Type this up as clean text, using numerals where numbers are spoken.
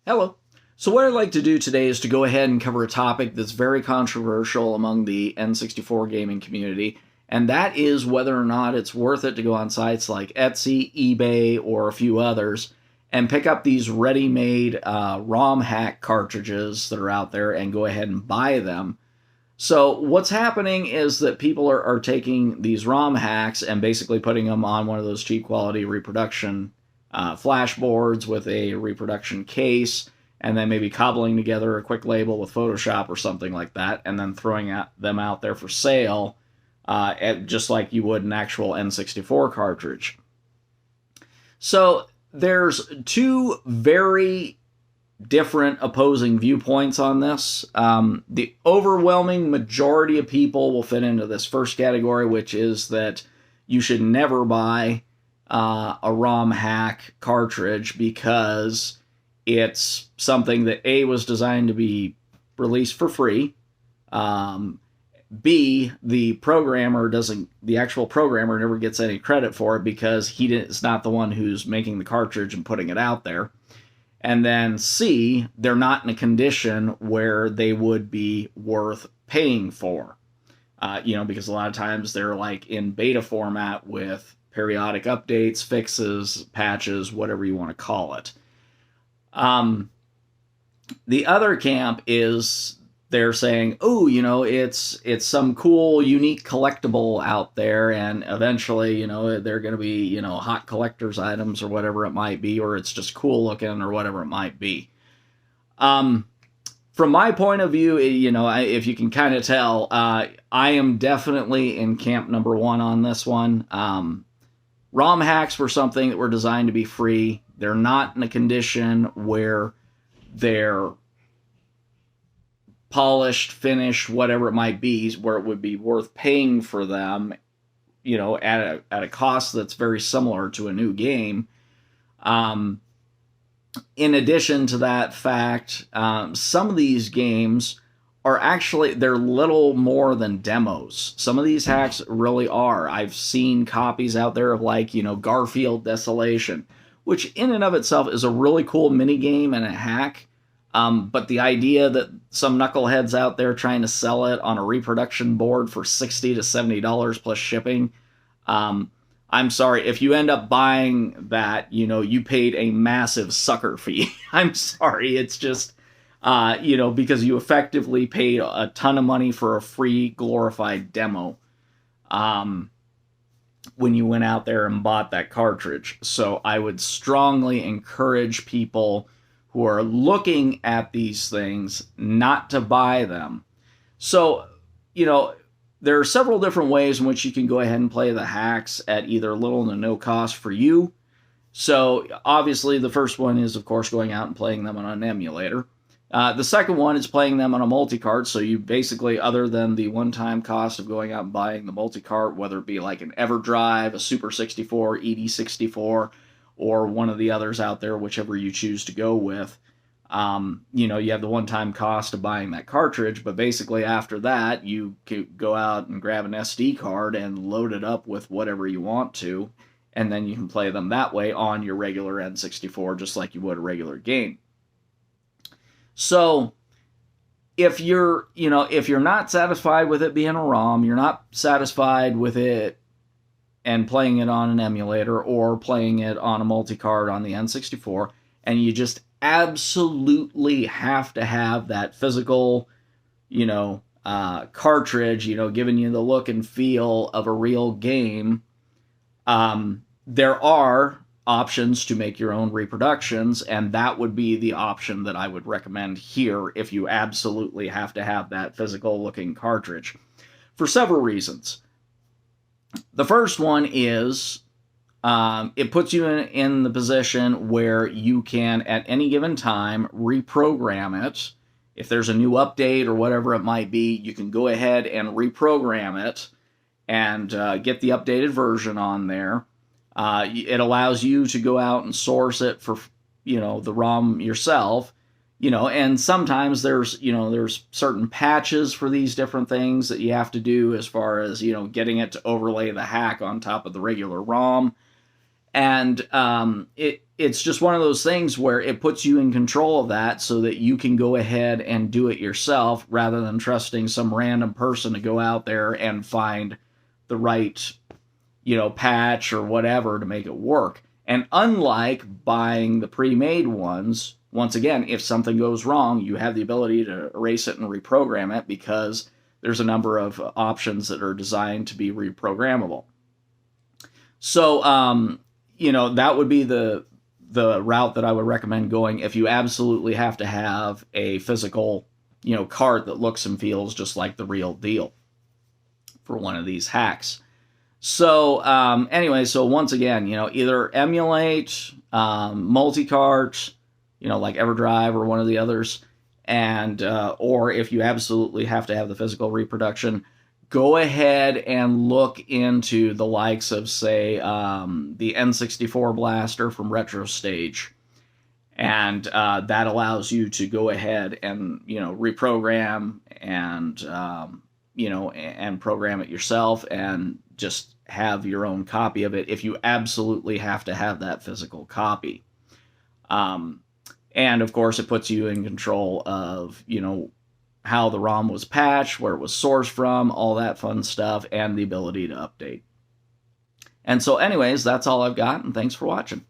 Hello. So what I'd like to do today is to go ahead and cover a topic that's very controversial among the N64 gaming community, and that is whether or not it's worth it to go on sites like Etsy, eBay, or a few others and pick up these ready-made ROM hack cartridges that are out there and go ahead and buy them. So what's happening is that people are taking these ROM hacks and basically putting them on one of those cheap quality reproduction flash boards with a reproduction case, and then maybe cobbling together a quick label with Photoshop or something like that, and then throwing them out there for sale, just like you would an actual N64 cartridge. So there's two very different opposing viewpoints on this. The overwhelming majority of people will fit into this first category, which is that you should never buy a ROM hack cartridge because it's something that A, was designed to be released for free. B, the actual programmer never gets any credit for it because it's not the one who's making the cartridge and putting it out there. And then C, they're not in a condition where they would be worth paying for. Because a lot of times they're like in beta format with periodic updates, fixes, patches, whatever you want to call it. The other camp is they're saying, oh, it's some cool, unique collectible out there, and eventually, they're going to be, hot collector's items or whatever it might be, or it's just cool looking or whatever it might be. From my point of view, if you can kind of tell, I am definitely in camp number one on this one. ROM hacks were something that were designed to be free. They're not in a condition where they're polished, finished, whatever it might be, where it would be worth paying for them, at a cost that's very similar to a new game. In addition to that fact, some of these games are actually, they're little more than demos. Some of these hacks really are. I've seen copies out there of Garfield Desolation, which in and of itself is a really cool mini game and a hack. But the idea that some knuckleheads out there trying to sell it on a reproduction board for $60 to $70 plus shipping, I'm sorry, if you end up buying that, you paid a massive sucker fee. I'm sorry, it's just, because you effectively paid a ton of money for a free glorified demo when you went out there and bought that cartridge. So I would strongly encourage people who are looking at these things not to buy them. So, there are several different ways in which you can go ahead and play the hacks at either little to no cost for you. So, obviously, the first one is, of course, going out and playing them on an emulator. The second one is playing them on a multi-cart, so you basically, other than the one-time cost of going out and buying the multi-cart, whether it be like an EverDrive, a Super 64, ED64, or one of the others out there, whichever you choose to go with, you have the one-time cost of buying that cartridge, but basically after that, you could go out and grab an SD card and load it up with whatever you want to, and then you can play them that way on your regular N64, just like you would a regular game. So, if you're not satisfied with it being a ROM, you're not satisfied with it and playing it on an emulator or playing it on a multi-card on the N64, and you just absolutely have to have that physical, cartridge, giving you the look and feel of a real game, there are options to make your own reproductions, and that would be the option that I would recommend here if you absolutely have to have that physical looking cartridge, for several reasons. The first one is it puts you in the position where you can, at any given time, reprogram it. If there's a new update or whatever it might be, you can go ahead and reprogram it and get the updated version on there. It allows you to go out and source it for, the ROM yourself. And sometimes there's certain patches for these different things that you have to do as far as, getting it to overlay the hack on top of the regular ROM. And it's just one of those things where it puts you in control of that so that you can go ahead and do it yourself rather than trusting some random person to go out there and find the right, patch or whatever to make it work. And unlike buying the pre-made ones, once again, if something goes wrong, you have the ability to erase it and reprogram it because there's a number of options that are designed to be reprogrammable. So, that would be the route that I would recommend going if you absolutely have to have a physical, cart that looks and feels just like the real deal for one of these hacks. So, anyway, so once again, either emulate multi-cart, like EverDrive or one of the others, and or if you absolutely have to have the physical reproduction, go ahead and look into the likes of, say, the N64 blaster from RetroStage. And that allows you to go ahead and, reprogram and, and program it yourself and just have your own copy of it if you absolutely have to have that physical copy. And, of course, it puts you in control of, how the ROM was patched, where it was sourced from, all that fun stuff, and the ability to update. And so anyways, that's all I've got, and thanks for watching.